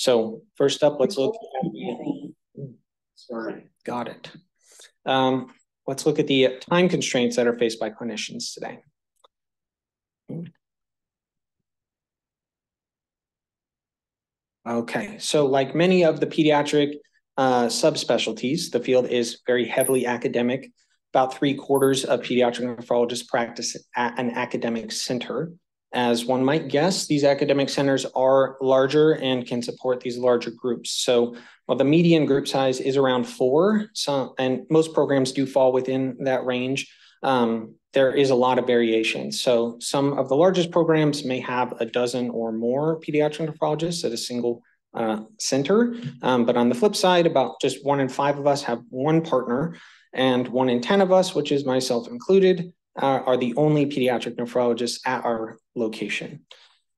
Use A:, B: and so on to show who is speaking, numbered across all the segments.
A: So first up, let's look at got it. Let's look at the time constraints that are faced by clinicians today. Okay, so like many of the pediatric subspecialties, the field is very heavily academic. About 3/4 of pediatric nephrologists practice at an academic center. As one might guess, these academic centers are larger and can support these larger groups. So while the median group size is around 4, and most programs do fall within that range, there is a lot of variation. So some of the largest programs may have a dozen or more pediatric nephrologists at a single center. But on the flip side, about just 1 in 5 of us have one partner, and 1 in 10 of us, which is myself included, are the only pediatric nephrologists at our location.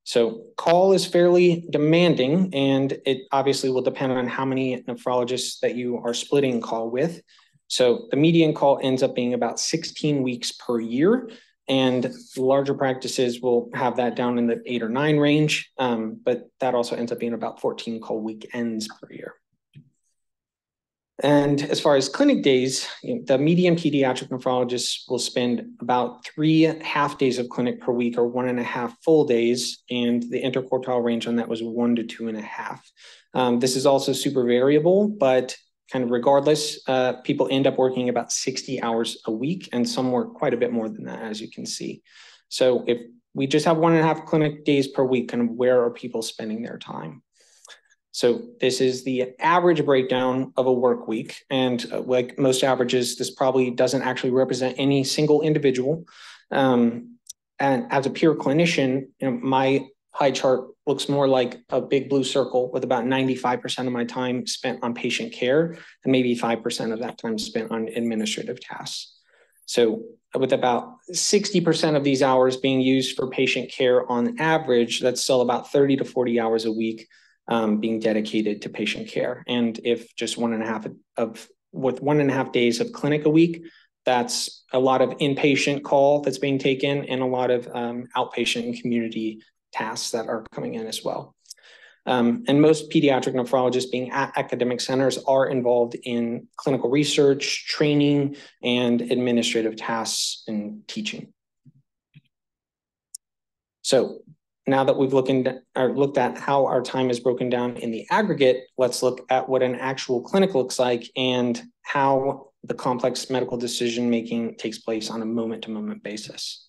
A: So call is fairly demanding, and it obviously will depend on how many nephrologists that you are splitting call with. So the median call ends up being about 16 weeks per year, and larger practices will have that down in the 8 or 9 range, but that also ends up being about 14 call weekends per year. And as far as clinic days, the median pediatric nephrologist will spend about 3 half days of clinic per week or 1.5 full days. And the interquartile range on that was 1 to 2.5. This is also super variable, but kind of regardless, people end up working about 60 hours a week, and some work quite a bit more than that, as you can see. So if we just have 1.5 clinic days per week, kind of where are people spending their time? So this is the average breakdown of a work week. And like most averages, this probably doesn't actually represent any single individual. And as a pure clinician, my pie chart looks more like a big blue circle with about 95% of my time spent on patient care and maybe 5% of that time spent on administrative tasks. So with about 60% of these hours being used for patient care on average, that's still about 30 to 40 hours a week being dedicated to patient care. And if just 1.5 days of clinic a week, that's a lot of inpatient call that's being taken and a lot of outpatient and community tasks that are coming in as well. And most pediatric nephrologists being at academic centers are involved in clinical research, training, and administrative tasks and teaching. So now that we've looked at how our time is broken down in the aggregate, let's look at what an actual clinic looks like and how the complex medical decision-making takes place on a moment-to-moment basis.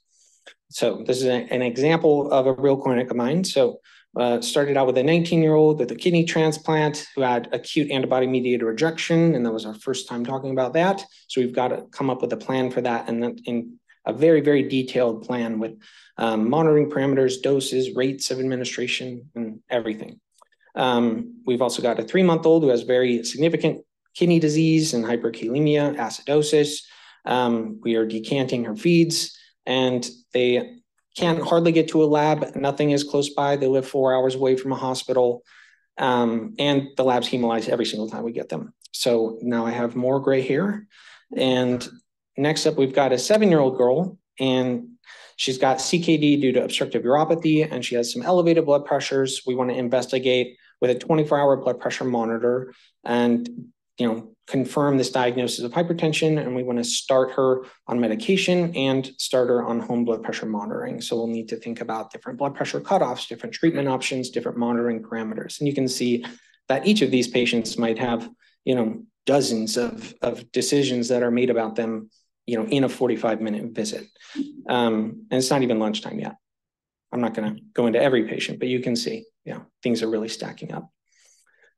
A: So this is an example of a real clinic of mine. So started out with a 19-year-old with a kidney transplant who had acute antibody-mediated rejection, and that was our first time talking about that. So we've got to come up with a plan for that, and then in a very, very detailed plan with monitoring parameters, doses, rates of administration, and everything. We've also got a 3-month-old who has very significant kidney disease and hyperkalemia, acidosis. We are decanting her feeds, and they can't hardly get to a lab. Nothing is close by. They live 4 hours away from a hospital, and the lab's hemolyzed every single time we get them. So now I have more gray hair. And next up, we've got a 7-year-old girl, and she's got CKD due to obstructive uropathy, and she has some elevated blood pressures. We want to investigate with a 24-hour blood pressure monitor and, confirm this diagnosis of hypertension, and we want to start her on medication and start her on home blood pressure monitoring. So we'll need to think about different blood pressure cutoffs, different treatment options, different monitoring parameters. And you can see that each of these patients might have, dozens of decisions that are made about them, in a 45-minute visit. And it's not even lunchtime yet. I'm not going to go into every patient, but you can see, things are really stacking up.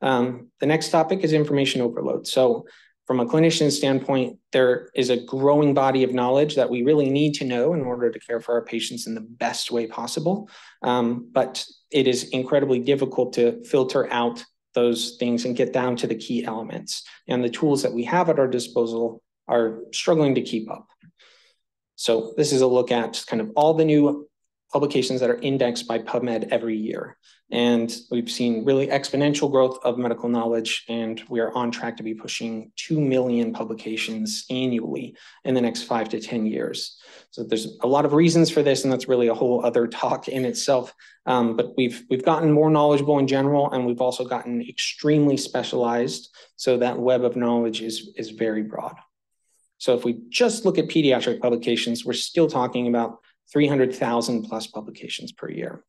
A: The next topic is information overload. So from a clinician standpoint, there is a growing body of knowledge that we really need to know in order to care for our patients in the best way possible. But it is incredibly difficult to filter out those things and get down to the key elements. And the tools that we have at our disposal are struggling to keep up. So this is a look at kind of all the new publications that are indexed by PubMed every year. And we've seen really exponential growth of medical knowledge, and we are on track to be pushing 2 million publications annually in the next 5 to 10 years. So there's a lot of reasons for this, and that's really a whole other talk in itself. But we've gotten more knowledgeable in general, and we've also gotten extremely specialized. So that web of knowledge is very broad. So if we just look at pediatric publications, we're still talking about 300,000 plus publications per year.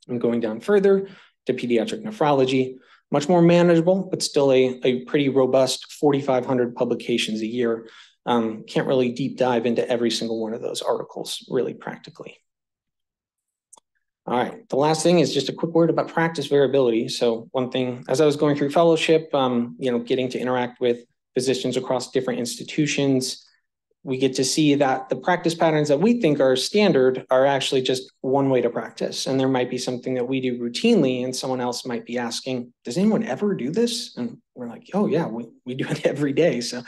A: And going down further to pediatric nephrology, much more manageable, but still a pretty robust 4,500 publications a year. Can't really deep dive into every single one of those articles, really practically. All right, the last thing is just a quick word about practice variability. So one thing, as I was going through fellowship, getting to interact with physicians across different institutions, we get to see that the practice patterns that we think are standard are actually just one way to practice. And there might be something that we do routinely and someone else might be asking, does anyone ever do this? And we're like, oh yeah, we do it every day. So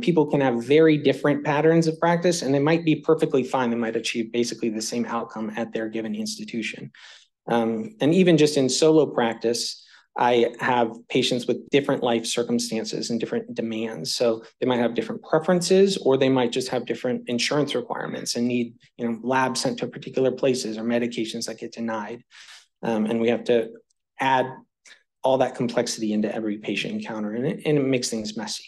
A: people can have very different patterns of practice and they might be perfectly fine. They might achieve basically the same outcome at their given institution. And even just in solo practice, I have patients with different life circumstances and different demands. So they might have different preferences, or they might just have different insurance requirements and need, labs sent to particular places or medications that get denied. And we have to add all that complexity into every patient encounter, and it makes things messy.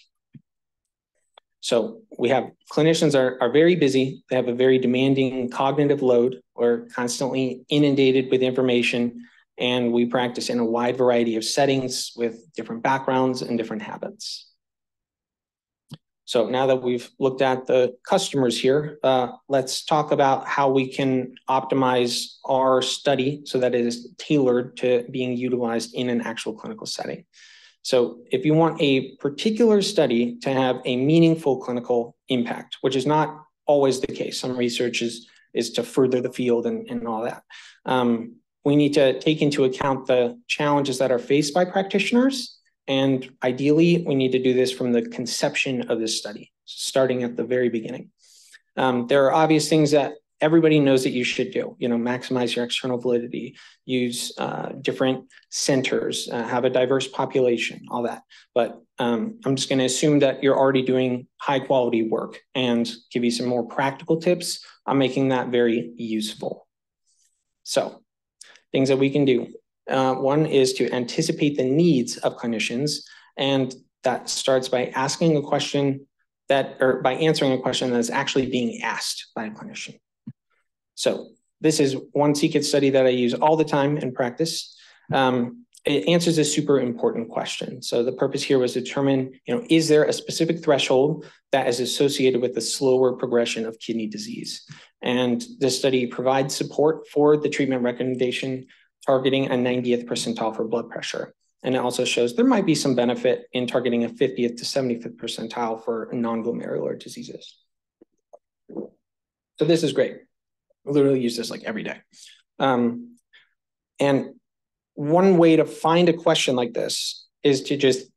A: So we have clinicians are very busy. They have a very demanding cognitive load. We're constantly inundated with information. And we practice in a wide variety of settings with different backgrounds and different habits. So now that we've looked at the customers here, let's talk about how we can optimize our study so that it is tailored to being utilized in an actual clinical setting. So if you want a particular study to have a meaningful clinical impact, which is not always the case, some research is to further the field and all that. We need to take into account the challenges that are faced by practitioners. And ideally, we need to do this from the conception of this study, starting at the very beginning. There are obvious things that everybody knows that you should do, maximize your external validity, use different centers, have a diverse population, all that. But I'm just going to assume that you're already doing high quality work and give you some more practical tips on making that very useful. So, things that we can do. One is to anticipate the needs of clinicians, and that starts by asking a question by answering a question that's actually being asked by a clinician. So this is one CKIT study that I use all the time in practice. It answers a super important question. So the purpose here was to determine, is there a specific threshold that is associated with the slower progression of kidney disease? And this study provides support for the treatment recommendation targeting a 90th percentile for blood pressure. And it also shows there might be some benefit in targeting a 50th to 75th percentile for non-glomerular diseases. So this is great. I literally use this like every day. And one way to find a question like this is to just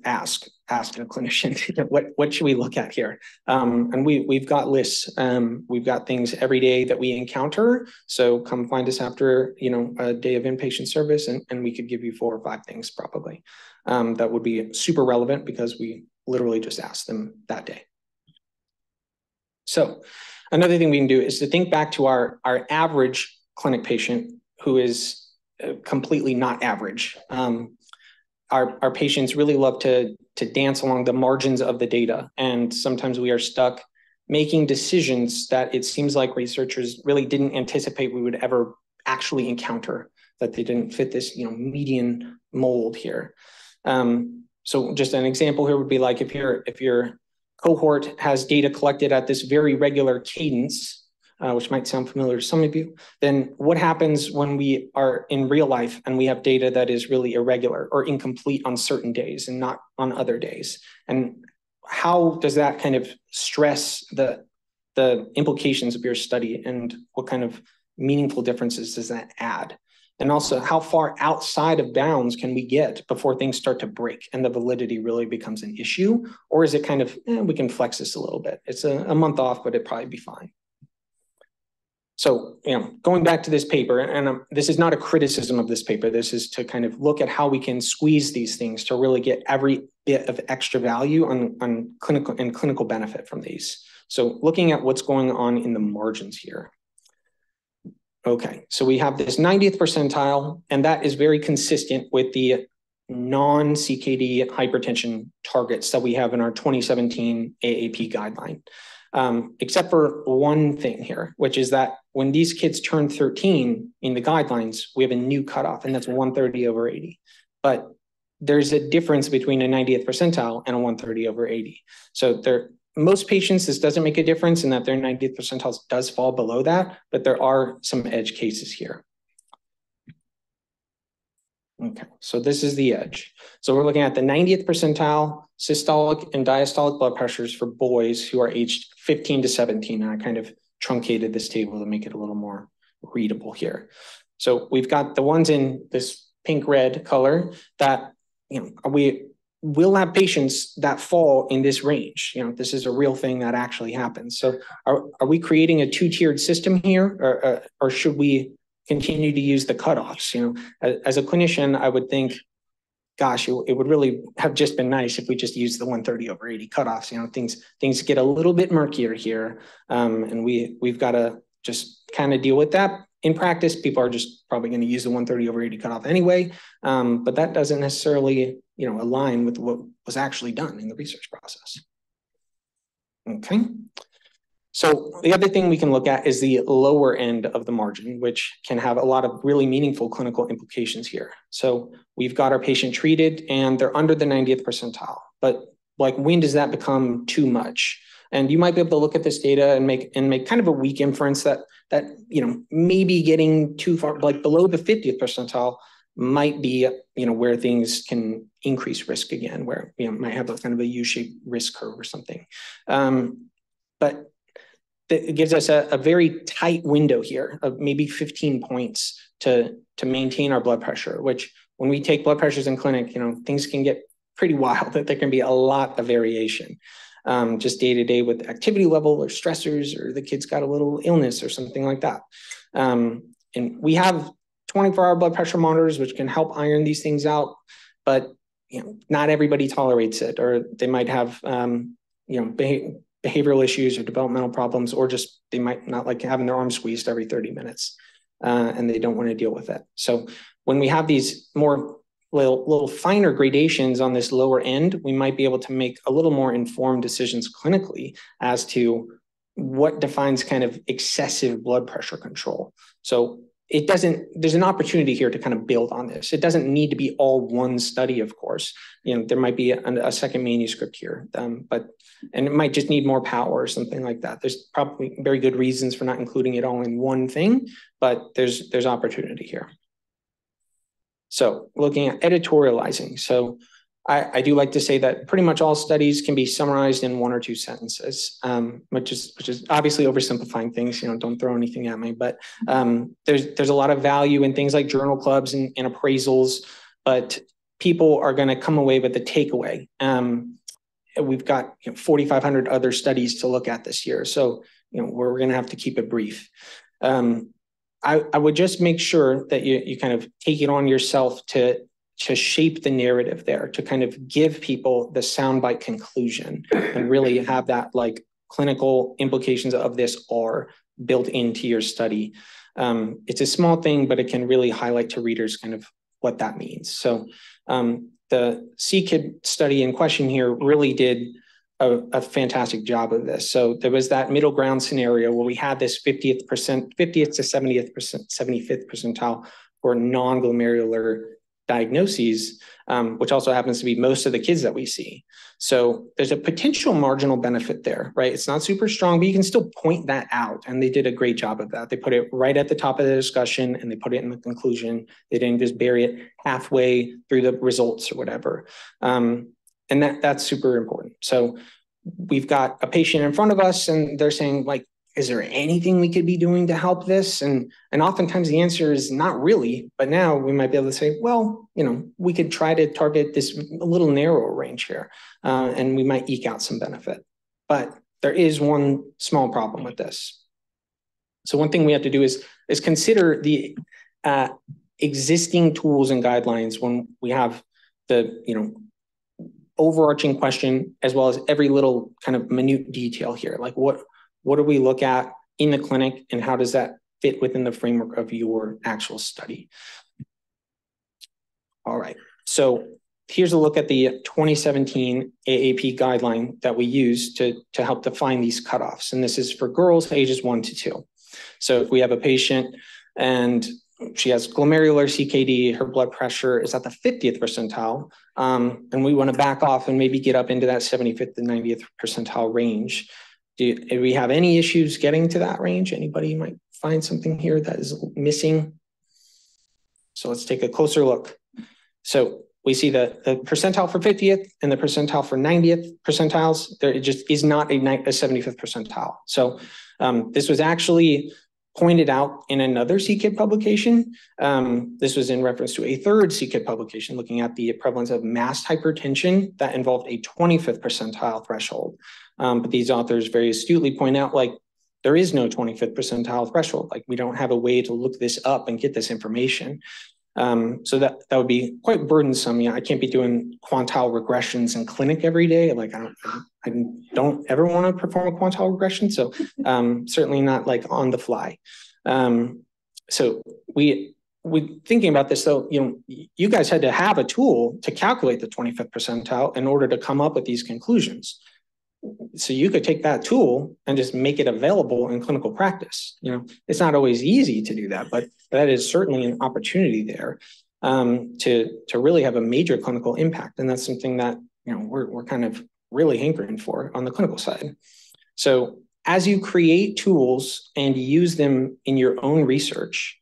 A: ask a clinician, what should we look at here? And we've got lists. We've got things every day that we encounter. So come find us after, a day of inpatient service, and we could give you 4 or 5 things probably that would be super relevant because we literally just asked them that day. So another thing we can do is to think back to our average clinic patient who is completely not average. Our patients really love to dance along the margins of the data. And sometimes we are stuck making decisions that it seems like researchers really didn't anticipate we would ever actually encounter, that they didn't fit this median mold here. So just an example here would be like if your cohort has data collected at this very regular cadence, which might sound familiar to some of you, then what happens when we are in real life and we have data that is really irregular or incomplete on certain days and not on other days? And how does that kind of stress the implications of your study, and what kind of meaningful differences does that add? And also, how far outside of bounds can we get before things start to break and the validity really becomes an issue? Or is it kind of, we can flex this a little bit. It's a month off, but it'd probably be fine. So, going back to this paper, and this is not a criticism of this paper. This is to kind of look at how we can squeeze these things to really get every bit of extra value on clinical benefit from these. So looking at what's going on in the margins here. Okay, so we have this 90th percentile, and that is very consistent with the non-CKD hypertension targets that we have in our 2017 AAP guideline. Except for one thing here, which is that when these kids turn 13 in the guidelines, we have a new cutoff, and that's 130/80. But there's a difference between a 90th percentile and a 130/80. So most patients, this doesn't make a difference in that their 90th percentiles does fall below that, but there are some edge cases here. Okay, so this is the edge. So we're looking at the 90th percentile systolic and diastolic blood pressures for boys who are aged 15 to 17. And I kind of truncated this table to make it a little more readable here. So we've got the ones in this pink-red color that, we will have patients that fall in this range. This is a real thing that actually happens. So are we creating a two-tiered system here, or should we continue to use the cutoffs? As a clinician, I would think, gosh, it would really have just been nice if we just used the 130/80 cutoffs. Things get a little bit murkier here, and we've got to just kind of deal with that. In practice, people are just probably going to use the 130/80 cutoff anyway, but that doesn't necessarily, align with what was actually done in the research process. Okay. So the other thing we can look at is the lower end of the margin, which can have a lot of really meaningful clinical implications here. So we've got our patient treated and they're under the 90th percentile, but when does that become too much? And you might be able to look at this data and make kind of a weak inference that maybe getting too far, below the 50th percentile might be, where things can increase risk again, where, might have a kind of a U-shaped risk curve or something. But it gives us a very tight window here of maybe 15 points to maintain our blood pressure, which when we take blood pressures in clinic, things can get pretty wild, that there can be a lot of variation. Just day to day with activity level or stressors, or the kid's got a little illness or something like that. And we have 24-hour blood pressure monitors, which can help iron these things out, but not everybody tolerates it, or they might have behavioral issues or developmental problems, or just they might not like having their arm squeezed every 30 minutes, and they don't want to deal with it. So when we have these more little finer gradations on this lower end, we might be able to make a little more informed decisions clinically as to what defines kind of excessive blood pressure control. So there's an opportunity here to kind of build on this. It doesn't need to be all one study, of course. There might be a second manuscript here, and it might just need more power or something like that. There's probably very good reasons for not including it all in one thing, but there's opportunity here. So looking at editorializing. So I do like to say that pretty much all studies can be summarized in one or two sentences, which is obviously oversimplifying things. Don't throw anything at me, but there's a lot of value in things like journal clubs and appraisals, but people are going to come away with a takeaway. We've got 4,500 other studies to look at this year, so we're going to have to keep it brief. I would just make sure that you kind of take it on yourself to shape the narrative there, to kind of give people the soundbite conclusion and really have that clinical implications of this are built into your study. It's a small thing, but it can really highlight to readers kind of what that means. So the CKID study in question here really did a fantastic job of this. So there was that middle ground scenario where we had this 50th to 75th percentile for non-glomerular diagnoses, which also happens to be most of the kids that we see. So there's a potential marginal benefit there, right? It's not super strong, but you can still point that out. And they did a great job of that. They put it right at the top of the discussion and they put it in the conclusion. They didn't just bury it halfway through the results or whatever. And that's super important. So we've got a patient in front of us and they're saying is there anything we could be doing to help this? And oftentimes the answer is not really, but now we might be able to say, well, we could try to target this a little narrower range here, and we might eke out some benefit. But there is one small problem with this. So one thing we have to do is consider the existing tools and guidelines when we have the, overarching question, as well as every little kind of minute detail here. Like what do we look at in the clinic, and how does that fit within the framework of your actual study? All right, so here's a look at the 2017 AAP guideline that we use to help define these cutoffs. And this is for girls ages 1 to 2. So if we have a patient and she has glomerular CKD, her blood pressure is at the 50th percentile, and we want to back off and maybe get up into that 75th to 90th percentile range. Do we have any issues getting to that range? Anybody might find something here that is missing? So let's take a closer look. So we see the percentile for 50th and the percentile for 90th percentiles. There just is not a 75th percentile. So this was actually pointed out in another CKID publication. This was in reference to a third CKID publication looking at the prevalence of mast hypertension that involved a 25th percentile threshold. But these authors very astutely point out, like, there is no 25th percentile threshold. Like, we don't have a way to look this up and get this information. So that would be quite burdensome. I can't be doing quantile regressions in clinic every day. Like, I don't ever want to perform a quantile regression. So certainly not like on the fly. So we thinking about this though, you guys had to have a tool to calculate the 25th percentile in order to come up with these conclusions. So you could take that tool and just make it available in clinical practice. It's not always easy to do that, but that is certainly an opportunity there to really have a major clinical impact. And that's something that we're kind of really hankering for on the clinical side. So as you create tools and use them in your own research,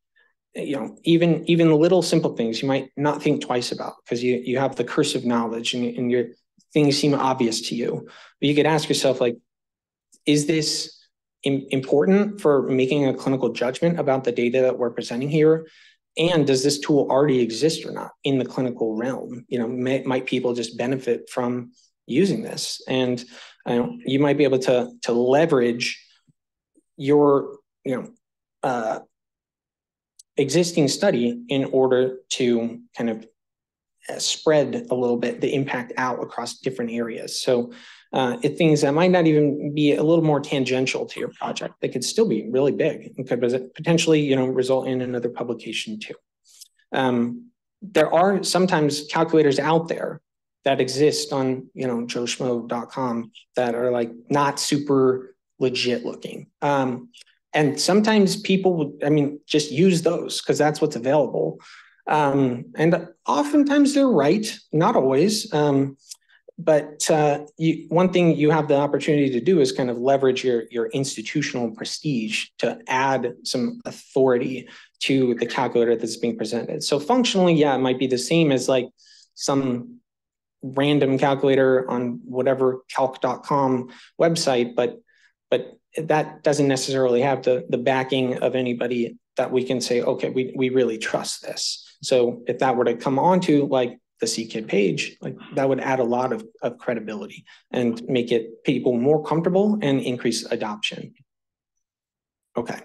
A: even little simple things you might not think twice about because you have the cursive knowledge and your things seem obvious to you. But you could ask yourself, like, is this important for making a clinical judgment about the data that we're presenting here? And does this tool already exist or not in the clinical realm? Might people just benefit from using this? And you might be able to leverage your existing study in order to kind of spread a little bit the impact out across different areas. So things that might not even be a little more tangential to your project, they could still be really big and could potentially result in another publication too. There are sometimes calculators out there that exist on joeschmo.com that are like not super legit looking. And sometimes people would, just use those because that's what's available. And oftentimes they're right, not always. But one thing you have the opportunity to do is kind of leverage your institutional prestige to add some authority to the calculator that's being presented. So functionally, yeah, it might be the same as like some random calculator on whatever calc.com website, but that doesn't necessarily have the backing of anybody that we can say, okay, we really trust this. So if that were to come onto like the CKID page, like that would add a lot of credibility and make it people more comfortable and increase adoption. Okay,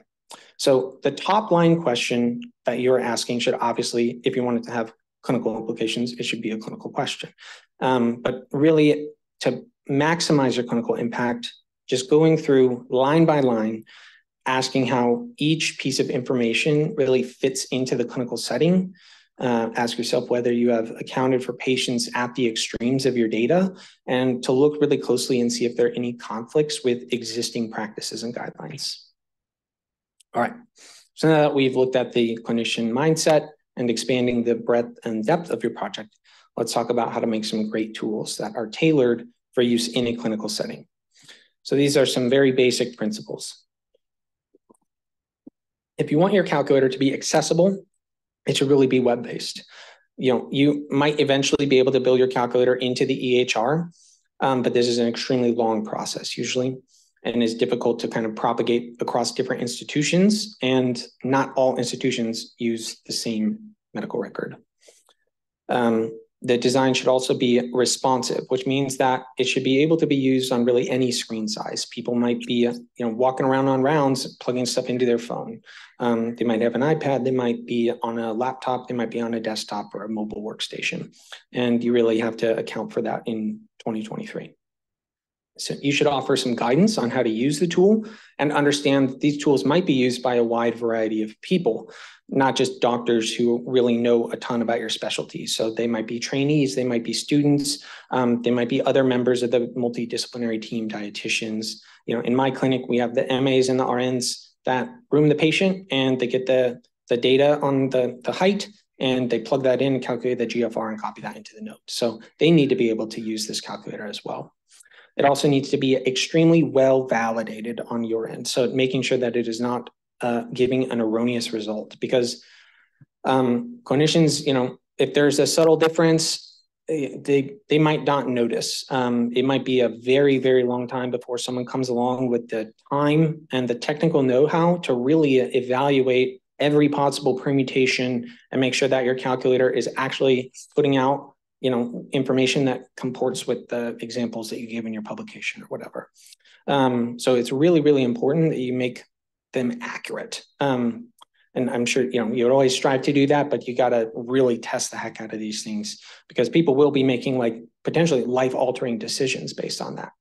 A: so the top line question that you're asking should obviously, if you want it to have clinical implications, it should be a clinical question. But really to maximize your clinical impact, just going through line by line, asking how each piece of information really fits into the clinical setting. Ask yourself whether you have accounted for patients at the extremes of your data, and to look really closely and see if there are any conflicts with existing practices and guidelines. All right, so now that we've looked at the clinician mindset and expanding the breadth and depth of your project, let's talk about how to make some great tools that are tailored for use in a clinical setting. So these are some very basic principles. If you want your calculator to be accessible, it should really be web-based. You might eventually be able to build your calculator into the EHR, but this is an extremely long process usually, and is difficult to kind of propagate across different institutions, and not all institutions use the same medical record. The design should also be responsive, which means that it should be able to be used on really any screen size. People might be, walking around on rounds, plugging stuff into their phone. They might have an iPad, they might be on a laptop, they might be on a desktop or a mobile workstation. And you really have to account for that in 2023. So you should offer some guidance on how to use the tool and understand that these tools might be used by a wide variety of people, not just doctors who really know a ton about your specialty. So they might be trainees, they might be students, they might be other members of the multidisciplinary team, dietitians. In my clinic, we have the MAs and the RNs that room the patient, and they get the data on the height, and they plug that in, calculate the GFR, and copy that into the note. So they need to be able to use this calculator as well. It also needs to be extremely well validated on your end. So making sure that it is not giving an erroneous result, because clinicians, if there's a subtle difference, they might not notice. It might be a very, very long time before someone comes along with the time and the technical know-how to really evaluate every possible permutation and make sure that your calculator is actually putting out information that comports with the examples that you give in your publication or whatever. So it's really, really important that you make them accurate. And I'm sure, you'd always strive to do that, but you got to really test the heck out of these things, because people will be making potentially life-altering decisions based on that.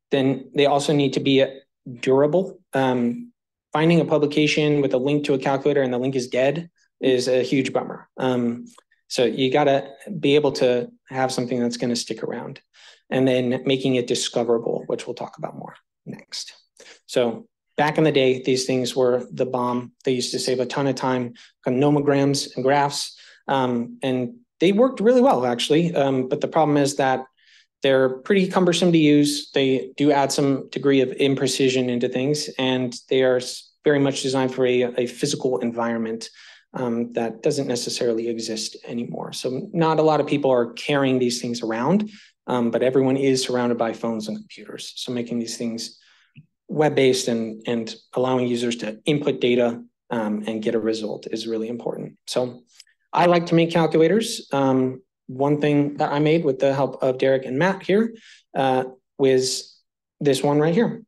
A: Then they also need to be durable. Finding a publication with a link to a calculator and the link is dead is a huge bummer. So you got to be able to have something that's going to stick around, and then making it discoverable, which we'll talk about more next. So back in the day, these things were the bomb. They used to save a ton of time on nomograms and graphs, and they worked really well, actually. But the problem is that they're pretty cumbersome to use. They do add some degree of imprecision into things, and they are very much designed for a physical environment that doesn't necessarily exist anymore. So not a lot of people are carrying these things around, but everyone is surrounded by phones and computers. So making these things web-based and allowing users to input data and get a result is really important. So I like to make calculators. One thing that I made with the help of Derek and Matt here was this one right here.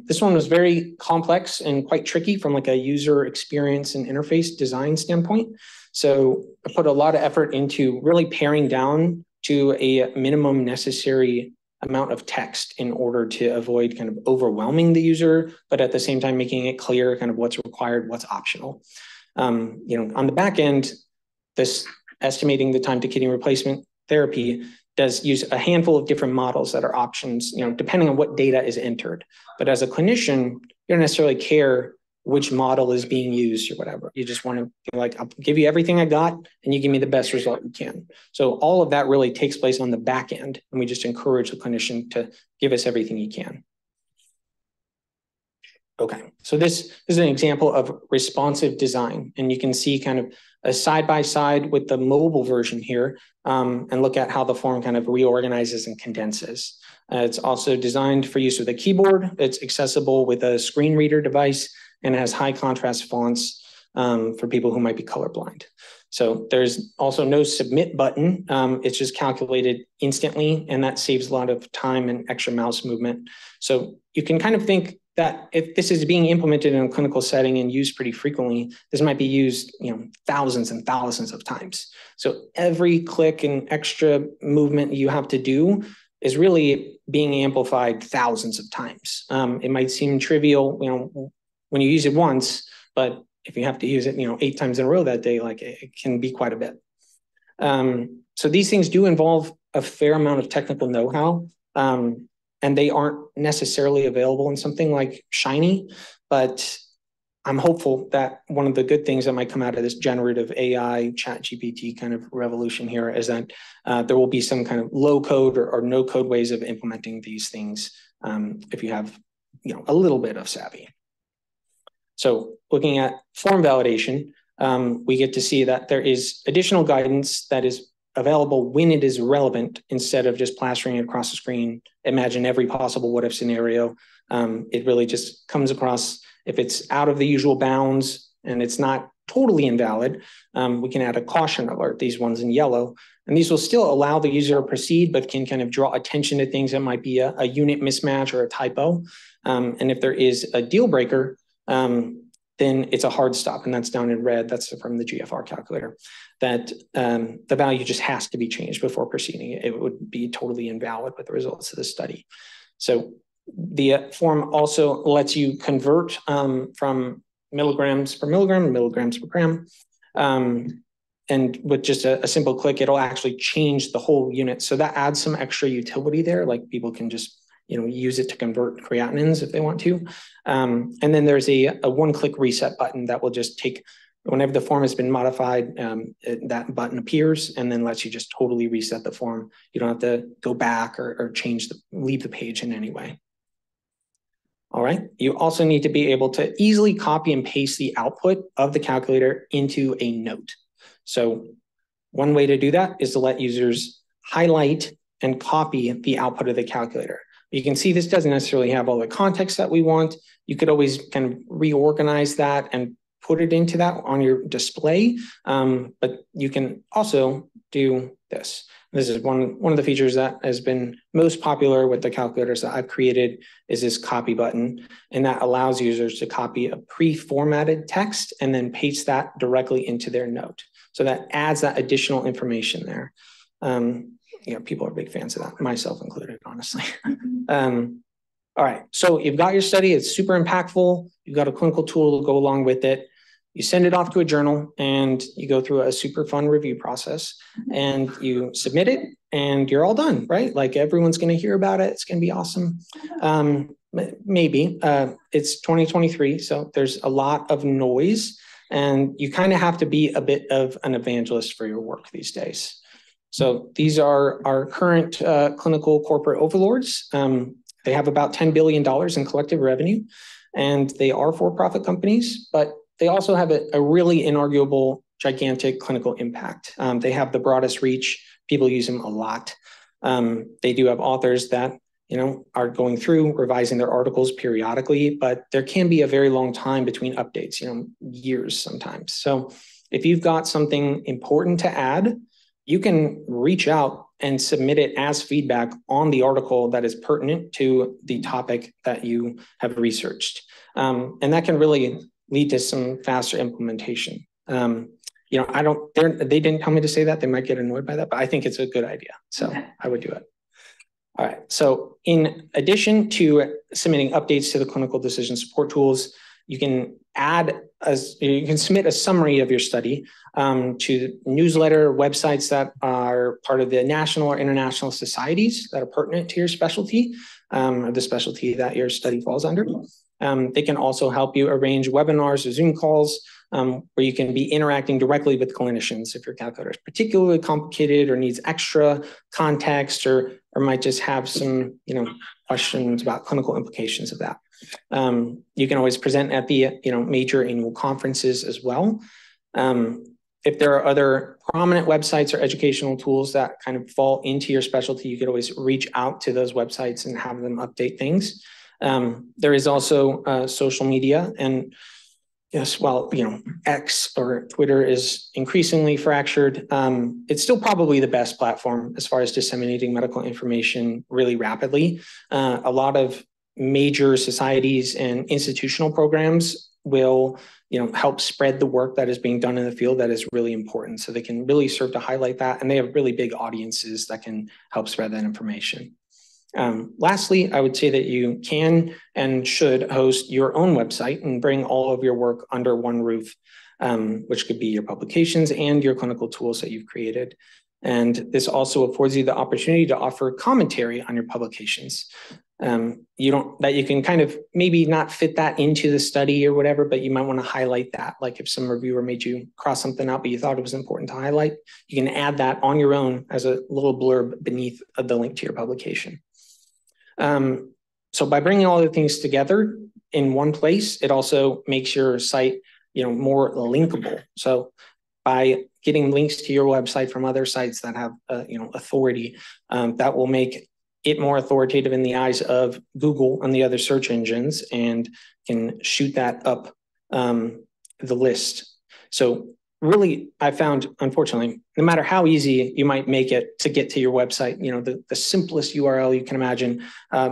A: This one was very complex and quite tricky from a user experience and interface design standpoint. So I put a lot of effort into really paring down to a minimum necessary amount of text in order to avoid kind of overwhelming the user, but at the same time making it clear kind of what's required, what's optional. On the back end, this estimating the time to kidney replacement therapy does use a handful of different models that are options, depending on what data is entered. But as a clinician, you don't necessarily care which model is being used or whatever. You just want to be like, I'll give you everything I got and you give me the best result you can. So all of that really takes place on the back end. And we just encourage the clinician to give us everything he can. Okay, so this is an example of responsive design. And you can see kind of a side-by-side with the mobile version here, and look at how the form kind of reorganizes and condenses. It's also designed for use with a keyboard. It's accessible with a screen reader device, and it has high contrast fonts for people who might be colorblind. So there's also no submit button. It's just calculated instantly, and that saves a lot of time and extra mouse movement. So you can kind of think that if this is being implemented in a clinical setting and used pretty frequently, this might be used, thousands and thousands of times. So every click and extra movement you have to do is really being amplified thousands of times. It might seem trivial, when you use it once, but if you have to use it, 8 times in a row that day, it can be quite a bit. So these things do involve a fair amount of technical know-how. And they aren't necessarily available in something like Shiny, but I'm hopeful that one of the good things that might come out of this generative AI ChatGPT kind of revolution here is that there will be some kind of low code or no code ways of implementing these things if you have a little bit of savvy. So looking at form validation, we get to see that there is additional guidance that is available when it is relevant instead of just plastering it across the screen. Imagine every possible what if scenario. It really just comes across if it's out of the usual bounds and it's not totally invalid, we can add a caution alert, these ones in yellow. And these will still allow the user to proceed, but can kind of draw attention to things that might be a unit mismatch or a typo. And if there is a deal breaker, then it's a hard stop, and that's down in red. That's from the GFR calculator, that the value just has to be changed before proceeding. It would be totally invalid with the results of the study. So the form also lets you convert from milligrams per milligram to milligrams per gram. And with just a simple click, it'll actually change the whole unit. So that adds some extra utility there, like people can just use it to convert creatinines if they want to. And then there's a one-click reset button that will just take, whenever the form has been modified, that button appears and then lets you just totally reset the form. You don't have to go back or leave the page in any way. All right. You also need to be able to easily copy and paste the output of the calculator into a note. So one way to do that is to let users highlight and copy the output of the calculator. You can see this doesn't necessarily have all the context that we want. You could always kind of reorganize that and put it into that on your display. But you can also do this. This is one of the features that has been most popular with the calculators that I've created, is this copy button. And that allows users to copy a pre-formatted text and then paste that directly into their note. So that adds that additional information there. People are big fans of that, myself included, honestly. All right, so you've got your study, it's super impactful. You've got a clinical tool to go along with it. You send it off to a journal and you go through a super fun review process and you submit it and you're all done, right? Like everyone's gonna hear about it, it's gonna be awesome. Maybe, it's 2023, so there's a lot of noise and you kind of have to be a bit of an evangelist for your work these days. So these are our current clinical corporate overlords. They have about $10 billion in collective revenue, and they are for-profit companies, but they also have a really inarguable, gigantic clinical impact. They have the broadest reach. People use them a lot. They do have authors that are going through, revising their articles periodically, but there can be a very long time between updates, years sometimes. So if you've got something important to add, you can reach out and submit it as feedback on the article that is pertinent to the topic that you have researched. And that can really lead to some faster implementation. They didn't tell me to say that. They might get annoyed by that, but I think it's a good idea. So I would do it. All right. So in addition to submitting updates to the clinical decision support tools, you can submit a summary of your study to newsletter websites that are part of the national or international societies that are pertinent to your specialty, or the specialty that your study falls under. They can also help you arrange webinars or Zoom calls where you can be interacting directly with clinicians if your calculator is particularly complicated or needs extra context or might just have some questions about clinical implications of that. You can always present at the major annual conferences as well. If there are other prominent websites or educational tools that kind of fall into your specialty, you could always reach out to those websites and have them update things. There is also social media, and yes, while X or Twitter is increasingly fractured, it's still probably the best platform as far as disseminating medical information really rapidly. A lot of major societies and institutional programs will help spread the work that is being done in the field that is really important. So they can really serve to highlight that, and they have really big audiences that can help spread that information. Lastly, I would say that you can and should host your own website and bring all of your work under one roof, which could be your publications and your clinical tools that you've created. And this also affords you the opportunity to offer commentary on your publications. You can kind of maybe not fit that into the study or whatever, but you might want to highlight that. Like if some reviewer made you cross something out, but you thought it was important to highlight, you can add that on your own as a little blurb beneath the link to your publication. So by bringing all the things together in one place, it also makes your site, more linkable. So by getting links to your website from other sites that have, authority, that will make it more authoritative in the eyes of Google and the other search engines and can shoot that up the list. So really, I found, unfortunately, no matter how easy you might make it to get to your website, the simplest URL you can imagine,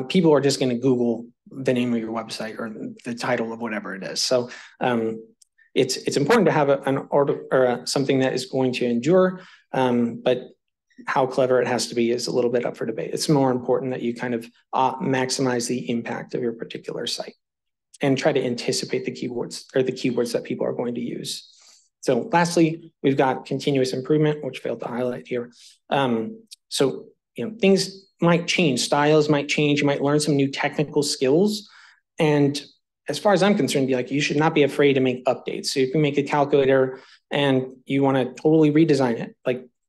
A: people are just going to Google the name of your website or the title of whatever it is. So it's important to have an order or something that is going to endure, but how clever it has to be is a little bit up for debate. It's more important that you kind of maximize the impact of your particular site and try to anticipate the keywords that people are going to use. So lastly, we've got continuous improvement, which failed to highlight here. So things might change, styles might change, you might learn some new technical skills. And as far as I'm concerned, you should not be afraid to make updates. So if you make a calculator and you want to totally redesign it,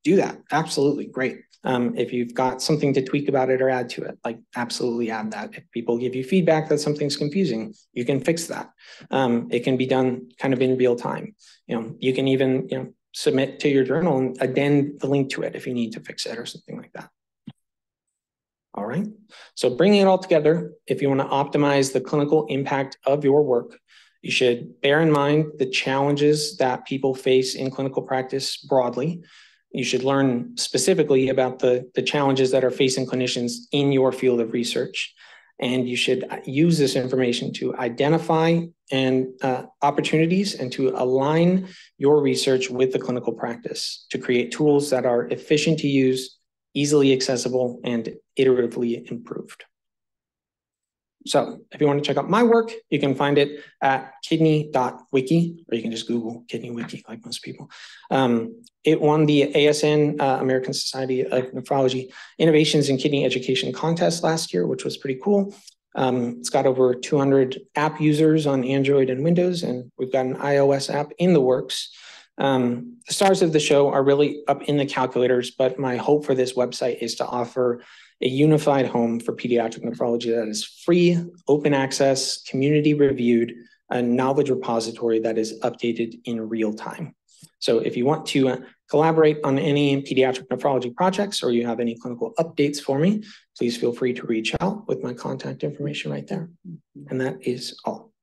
A: do that. Absolutely, great. If you've got something to tweak about it or add to it, absolutely add that. If people give you feedback that something's confusing, you can fix that. It can be done kind of in real time. You can even submit to your journal and addend the link to it if you need to fix it or something like that. All right. So bringing it all together, if you want to optimize the clinical impact of your work, you should bear in mind the challenges that people face in clinical practice broadly. You should learn specifically about the challenges that are facing clinicians in your field of research. And you should use this information to identify opportunities and to align your research with the clinical practice to create tools that are efficient to use, easily accessible, and iteratively improved. So if you want to check out my work, you can find it at kidney.wiki, or you can just Google Kidney Wiki like most people. It won the ASN, American Society of Nephrology, Innovations in Kidney Education contest last year, which was pretty cool. It's got over 200 app users on Android and Windows, and we've got an iOS app in the works. The stars of the show are really up in the calculators, but my hope for this website is to offer a unified home for pediatric nephrology that is free, open access, community reviewed, a knowledge repository that is updated in real time. So if you want to collaborate on any pediatric nephrology projects or you have any clinical updates for me, please feel free to reach out with my contact information right there. And that is all.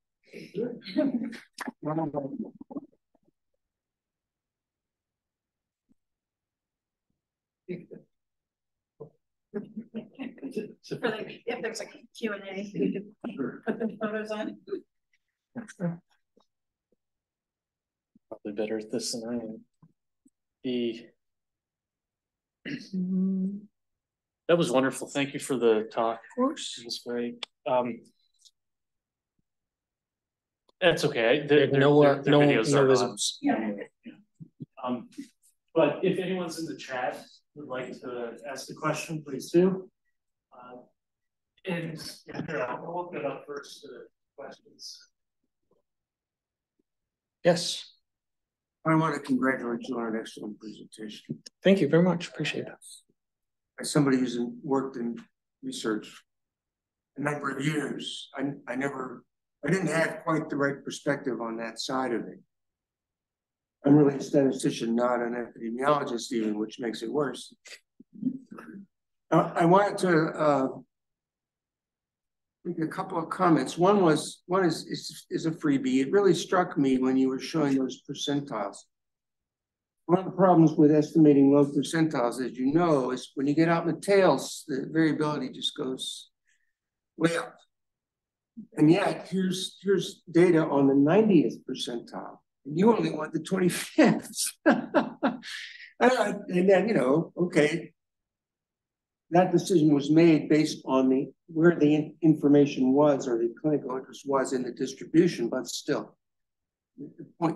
B: If there's a Q&A, put the photos on.
C: Probably better at this than I am. That was wonderful. Thank you for the talk. Of course. It was great. That's okay. Their videos are visuals. Yeah. But if anyone's in the chat would like to ask a question, please do. And here, I'll look it up first. Questions.
A: Yes.
D: I want to congratulate you on an excellent presentation.
A: Thank you very much. Appreciate it.
D: As somebody who's worked in research a number of years, I didn't have quite the right perspective on that side of it. I'm really a statistician, not an epidemiologist even, which makes it worse. I wanted to make a couple of comments. One is a freebie. It really struck me when you were showing those percentiles. One of the problems with estimating low percentiles, as you know, is when you get out in the tails, the variability just goes way up. And yet, here's data on the 90th percentile. And you only want the 25th. And then, okay, that decision was made based on where the information was or the clinical interest was in the distribution, but still,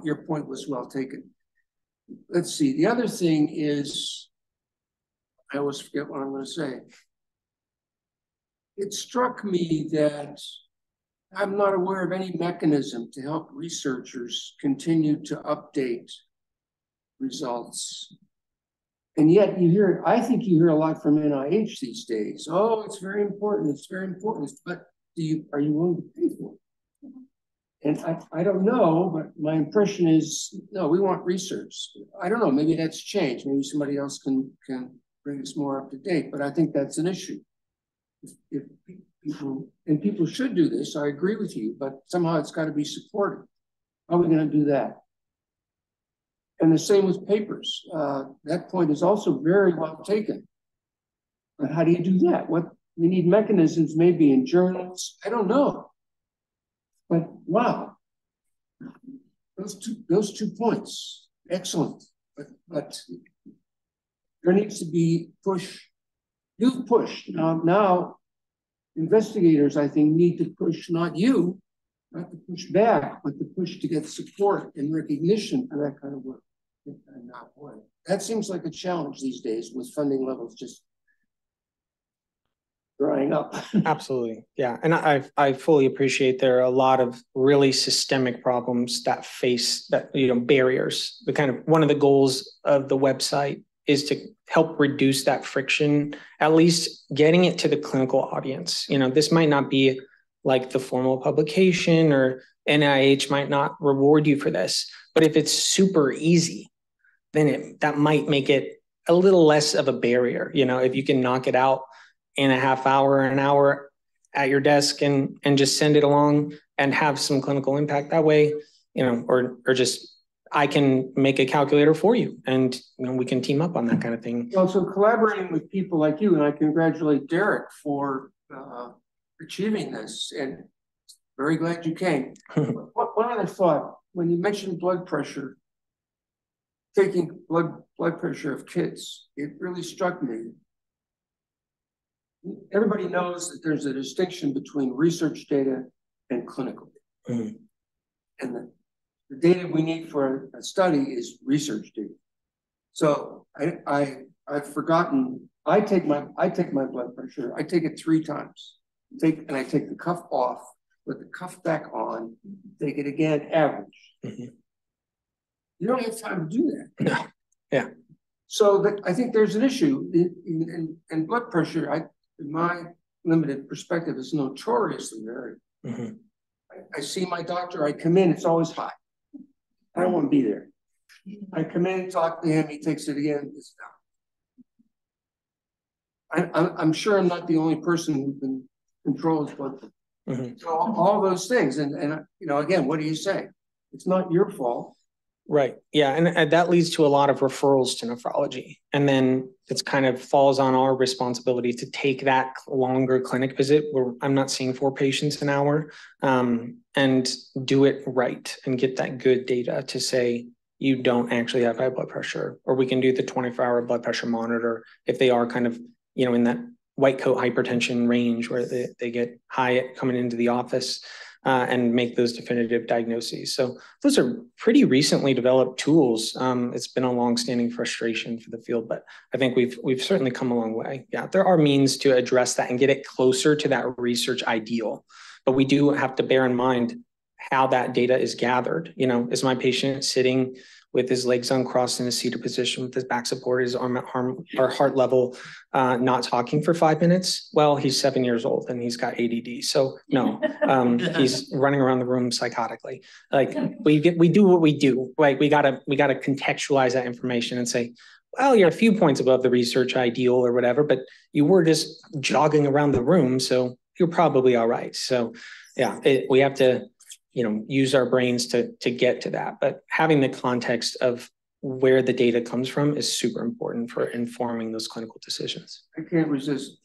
D: your point was well taken. Let's see. The other thing is, I always forget what I'm going to say. It struck me that I'm not aware of any mechanism to help researchers continue to update results. And yet I think you hear a lot from NIH these days. Oh, it's very important, it's very important, but are you willing to pay for it? And I don't know, but my impression is, no, we want research. I don't know, maybe that's changed. Maybe somebody else can bring us more up to date, but I think that's an issue. If people should do this, I agree with you, but somehow it's got to be supported. How are we going to do that? And the same with papers. That point is also very well taken. But how do you do that? What we need mechanisms maybe in journals. I don't know. But wow, those two points, excellent. But there needs to be push. You've pushed. Now investigators, I think, need to push, not you, not to push back, but to push to get support and recognition for that kind of work. And not one. That seems like a challenge these days with funding levels just drying up.
A: Absolutely. Yeah. And I fully appreciate there are a lot of really systemic problems that face that, barriers. The kind of one of the goals of the website is to help reduce that friction, at least getting it to the clinical audience. This might not be like the formal publication, or NIH might not reward you for this, but if it's super easy, then that might make it a little less of a barrier. If you can knock it out in a half hour, an hour at your desk and just send it along and have some clinical impact that way, or just I can make a calculator for you and we can team up on that kind of thing.
D: Well, so collaborating with people like you, and I congratulate Derek for achieving this, and very glad you came. One other thought, when you mentioned blood pressure, taking blood pressure of kids, it really struck me. Everybody knows that there's a distinction between research data and clinical data. Mm-hmm. And the data we need for a study is research data. So I've forgotten. I take my blood pressure. I take it 3 times. And I take the cuff off, put the cuff back on, take it again, average. Mm-hmm. You don't have time to do that.
A: No. Yeah.
D: So I think there's an issue in blood pressure. In my limited perspective, is notoriously varied. Mm-hmm. I see my doctor. I come in. It's always high. I don't want to be there. I come in, talk to him. He takes it again. It's down. I'm sure I'm not the only person who can control his blood pressure. Mm-hmm. So all those things, and again, what do you say? It's not your fault.
A: Right. Yeah. And that leads to a lot of referrals to nephrology. And then it's kind of falls on our responsibility to take that longer clinic visit where I'm not seeing 4 patients an hour, and do it right and get that good data to say you don't actually have high blood pressure, or we can do the 24-hour blood pressure monitor if they are kind of, in that white coat hypertension range where they get high coming into the office. And make those definitive diagnoses. So those are pretty recently developed tools. It's been a long-standing frustration for the field, but I think we've certainly come a long way. Yeah, there are means to address that and get it closer to that research ideal, but we do have to bear in mind how that data is gathered. Is my patient sitting with his legs uncrossed in a seated position with his back supported, his arm or heart level, not talking for 5 minutes? Well, he's 7 years old and he's got ADD. So no, he's running around the room psychotically. Like we do what we do. Like we gotta contextualize that information and say, well, you're a few points above the research ideal or whatever, but you were just jogging around the room, so you're probably all right. So yeah, we have to use our brains to get to that. But having the context of where the data comes from is super important for informing those clinical decisions.
D: I can't resist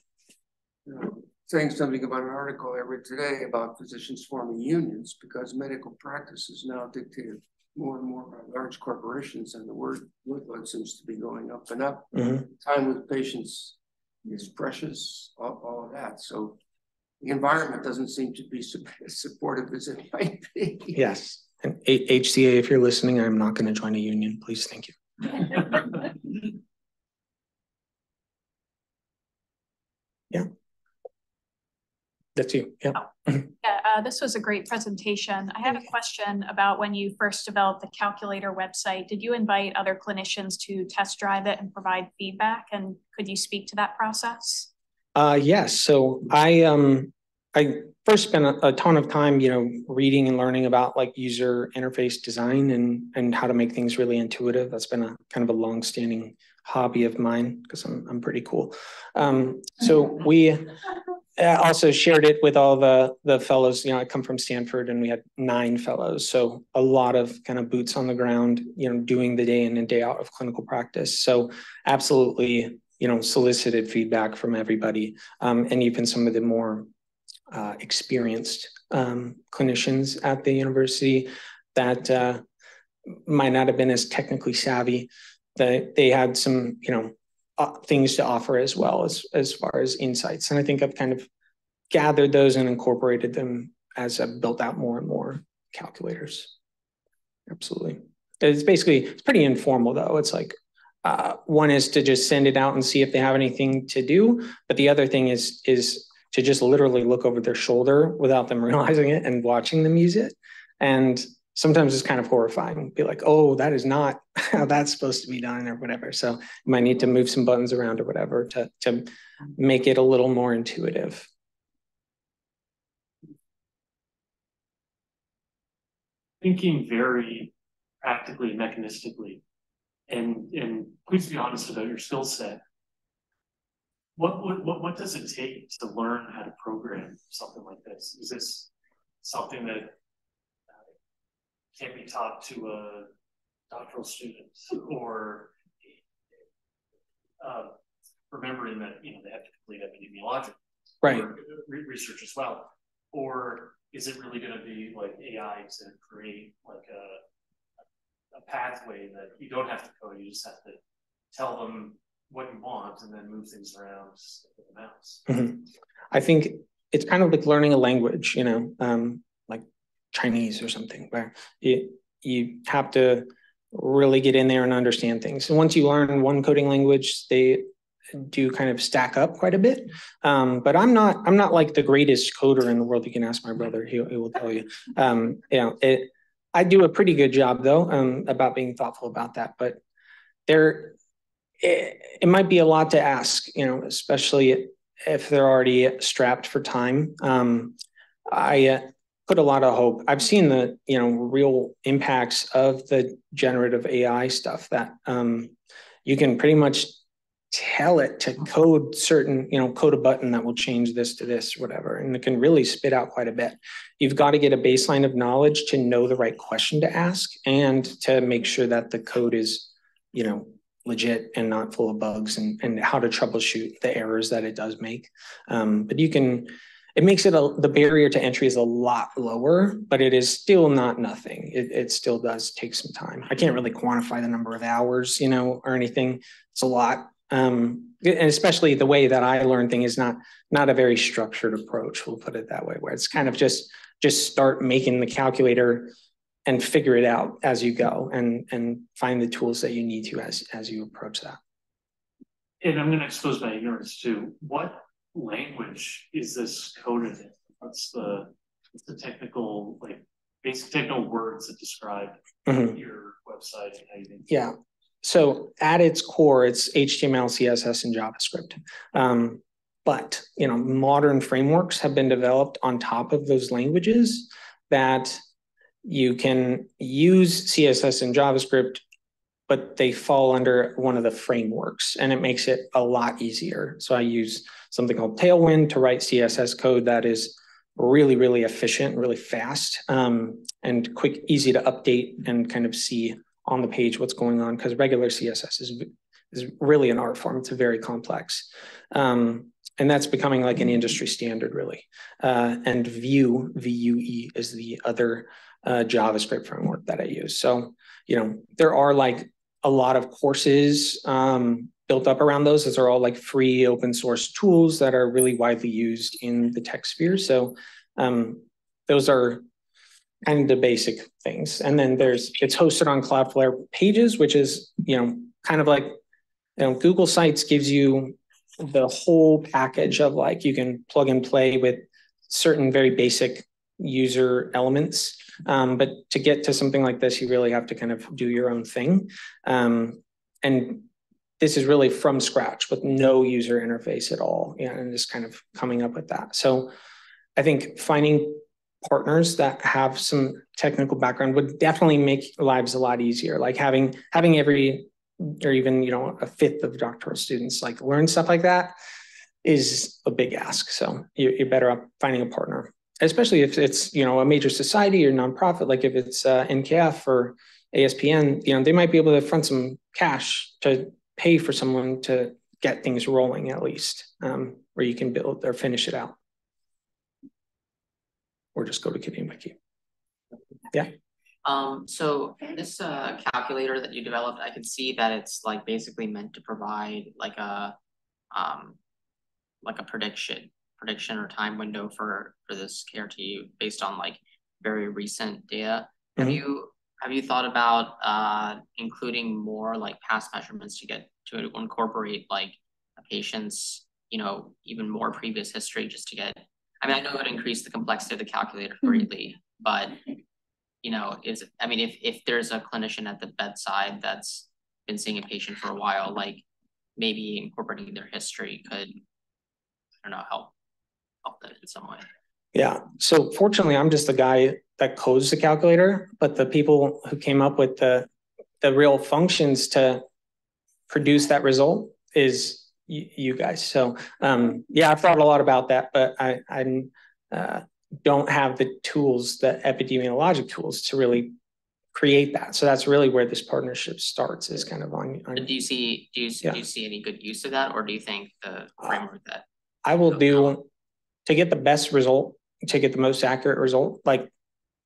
D: saying something about an article I read today about physicians forming unions, because medical practice is now dictated more and more by large corporations, and the workload seems to be going up and up. Mm-hmm. Time with patients is precious, all of that. So the environment doesn't seem to be as supportive as it might be.
A: Yes. And HCA, if you're listening, I'm not going to join a union. Please, thank you. Yeah. That's you. Yeah.
B: Yeah, this was a great presentation. I had a question about when you first developed the calculator website. Did you invite other clinicians to test drive it and provide feedback? And could you speak to that process?
A: Yes. So I first spent a ton of time, reading and learning about like user interface design and how to make things really intuitive. That's been a kind of a long-standing hobby of mine because I'm pretty cool. So we also shared it with all the fellows. I come from Stanford, and we had 9 fellows, so a lot of kind of boots on the ground, doing the day in and day out of clinical practice. So absolutely, solicited feedback from everybody, and even some of the more experienced clinicians at the university that might not have been as technically savvy. That they had some, things to offer as well as far as insights. And I think I've kind of gathered those and incorporated them as I've built out more and more calculators. Absolutely. It's pretty informal though. It's like, one is to just send it out and see if they have anything to do. But the other thing is to just literally look over their shoulder without them realizing it and watching them use it. And sometimes it's kind of horrifying. Be like, oh, that is not how that's supposed to be done or whatever. So you might need to move some buttons around or whatever to make it a little more intuitive.
C: Thinking very practically, mechanistically, and please be honest about your skill set. What does it take to learn how to program something like this? Is this something that can't be taught to a doctoral student, or remembering that they have to complete epidemiology research as well, or is it really going to be like AI to create like a pathway that you don't have to code, you just have to tell them what you want and then move things around with the mouse?
A: Mm-hmm. I think it's kind of like learning a language, like Chinese or something, where you have to really get in there and understand things. And once you learn one coding language, they do kind of stack up quite a bit. But I'm not like the greatest coder in the world. You can ask my brother; he will tell you. I do a pretty good job though about being thoughtful about that. But it might be a lot to ask, especially if they're already strapped for time. I put a lot of hope. I've seen the real impacts of the generative AI stuff that you can pretty much tell it to code certain, code a button that will change this to this, whatever, and it can really spit out quite a bit. You've got to get a baseline of knowledge to know the right question to ask and to make sure that the code is, legit and not full of bugs, and how to troubleshoot the errors that it does make. But it makes it the barrier to entry is a lot lower, but it is still not nothing. It still does take some time. I can't really quantify the number of hours, or anything. It's a lot. And especially the way that I learn things is not a very structured approach. We'll put it that way, where it's kind of just start making the calculator and figure it out as you go, and find the tools that you need to as you approach that.
C: And I'm going to expose my ignorance too. What language is this coded in? What's the technical, like basic technical words that describe your website and how you think?
A: Yeah. So at its core, it's HTML, CSS, and JavaScript. But modern frameworks have been developed on top of those languages that you can use CSS and JavaScript, but they fall under one of the frameworks, and it makes it a lot easier. So I use something called Tailwind to write CSS code that is really, really efficient, really fast, and quick, easy to update and kind of see on the page what's going on, because regular CSS is really an art form. It's very complex. And that's becoming like an industry standard, really. And Vue is the other JavaScript framework that I use. So, there are like a lot of courses built up around those. Those are all like free open source tools that are really widely used in the tech sphere. So those are kind of the basic things. And then it's hosted on Cloudflare Pages, which is, kind of like, Google Sites gives you the whole package of like, you can plug and play with certain very basic user elements. But to get to something like this, you really have to kind of do your own thing. And this is really from scratch with no user interface at all. And just kind of coming up with that. So I think finding partners that have some technical background would definitely make lives a lot easier. Like having every, or even, a fifth of doctoral students like learn stuff like that. is a big ask. So you're better off finding a partner, especially if it's, you know, a major society or nonprofit, like if it's NKF or ASPN, you know, they might be able to front some cash to pay for someone to get things rolling at least, where you can build or finish it out. Or just go to Kitty and Wiki. Yeah.
E: So this calculator that you developed, I can see that it's like basically meant to provide like a prediction or time window for this KRT based on like very recent data.
A: Mm-hmm.
E: Have you thought about including more like past measurements to incorporate like a patient's, you know, even more previous history just to get, I mean, I know it would increase the complexity of the calculator greatly, but you know, if there's a clinician at the bedside that's been seeing a patient for a while, like maybe incorporating their history could, I don't know, help them in some way.
A: Yeah. So fortunately, I'm just the guy that codes the calculator, but the people who came up with the real functions to produce that result is you guys. So yeah, I've thought a lot about that, but I don't have the tools, the epidemiologic tools, to really create that. So that's really where this partnership starts, is kind of on
E: do you see any good use of that, or do you think the framework that
A: I will do to get the best result, to get the most accurate result, like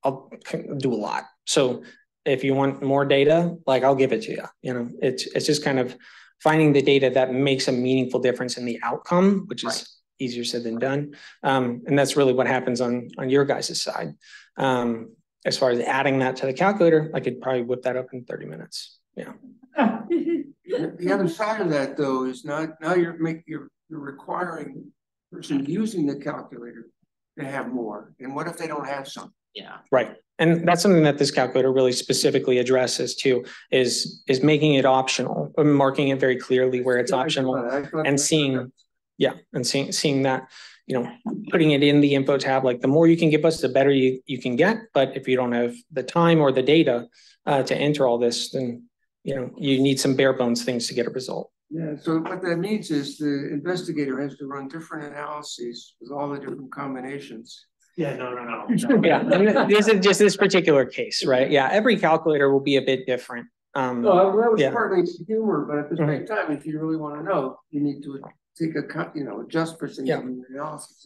A: I'll do a lot. So if you want more data, like I'll give it to you. You know, it's just kind of finding the data that makes a meaningful difference in the outcome, which is easier said than done. And that's really what happens on your guys' side. As far as adding that to the calculator, I could probably whip that up in 30 minutes. Yeah.
D: The other side of that, though, is now you're requiring the person using the calculator to have more. And what if they don't have some?
E: Yeah.
A: Right. And that's something that this calculator really specifically addresses too, is making it optional, or marking it very clearly where it's optional, and seeing that, you know, putting it in the info tab, like the more you can give us, the better you can get. But if you don't have the time or the data to enter all this, then, you know, you need some bare bones things to get a result.
D: Yeah, so what that means is the investigator has to run different analyses with all the different combinations.
C: Yeah, no.
A: Yeah, and this is just this particular case, right? Yeah, every calculator will be a bit different.
D: That was partly humor, but at the same time, if you really want to know, you need to take adjust for things in your analysis.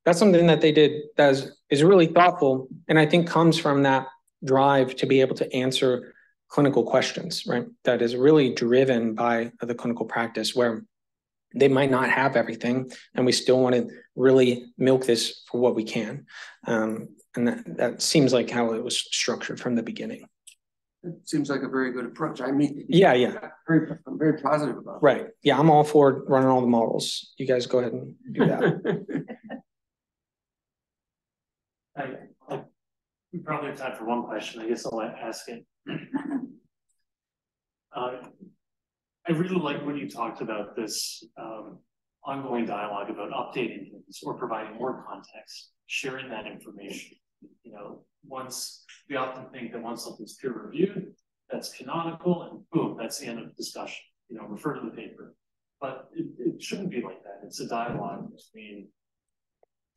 A: That's something that they did that is really thoughtful, and I think comes from that drive to be able to answer clinical questions, right? That is really driven by the clinical practice, where they might not have everything, and we still want to really milk this for what we can. And that seems like how it was structured from the beginning.
D: It seems like a very good approach. I mean, I'm very positive about it.
A: Right. Yeah, I'm all for running all the models. You guys go ahead and do that.
C: We probably have time for one question. I guess I'll ask it. I really like when you talked about this ongoing dialogue about updating things or providing more context, sharing that information. You know, we often think that once something's peer reviewed, that's canonical, and boom, that's the end of the discussion. You know, refer to the paper. But it shouldn't be like that. It's a dialogue between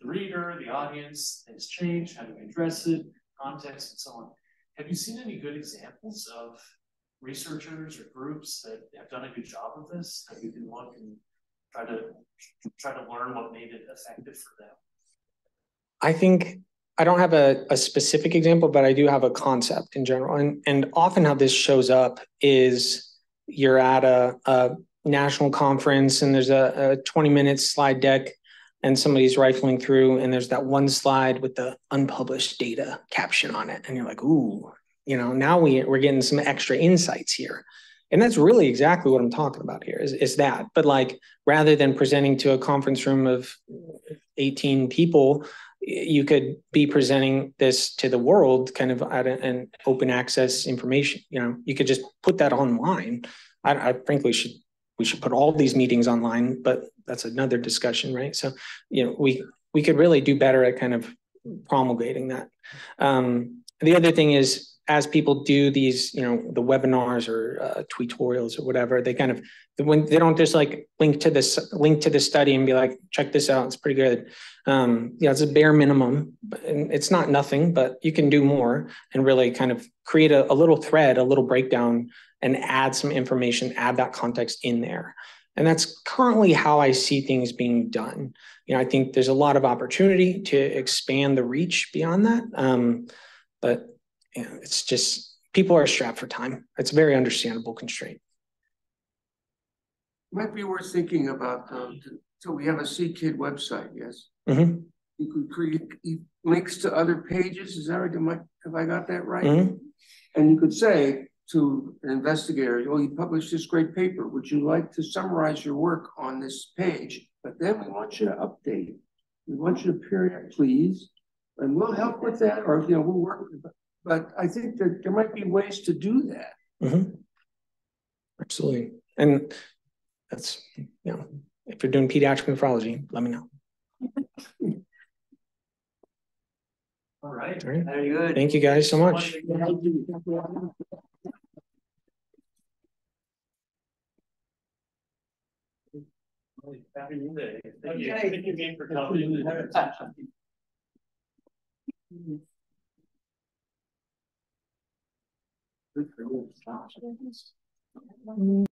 C: the reader, the audience, things change, how do we address it, context, and so on. Have you seen any good examples of researchers or groups that have done a good job of this, that you can look and try to learn what made it effective for them?
A: I think I don't have a specific example, but I do have a concept in general. And often how this shows up is you're at a national conference and there's a 20-minute slide deck and somebody's rifling through, and there's that one slide with the unpublished data caption on it. And you're like, ooh, you know, now we're getting some extra insights here. And that's really exactly what I'm talking about here is that. But like, rather than presenting to a conference room of 18 people, you could be presenting this to the world kind of at an open access information. You know, you could just put that online. I frankly we should put all these meetings online, but that's another discussion, right? So, you know, we could really do better at kind of promulgating that. The other thing is, as people do these, the webinars or tutorials or whatever, they kind of, when they don't just like link to this study and be like, check this out, it's pretty good. It's a bare minimum, and it's not nothing, but you can do more and really kind of create a little thread, a little breakdown, and add some information, add that context in there. And that's currently how I see things being done. I think there's a lot of opportunity to expand the reach beyond that. But it's just, people are strapped for time. It's a very understandable constraint.
D: Might be worth thinking about, so we have a CKID website, yes?
A: Mm-hmm.
D: You could create links to other pages, is that right? Have I got that right?
A: Mm-hmm.
D: And you could say to an investigator, you published this great paper. Would you like to summarize your work on this page? But then we want you to update. We want you to period, please. And we'll help with that, or we'll work with it. But I think that there might be ways to do that.
A: Mm-hmm. Absolutely. And that's, if you're doing pediatric nephrology, let me know.
C: All right.
D: Very good.
A: Thank you guys so much.
C: Happy New Day. Thank you again for coming. Good for you.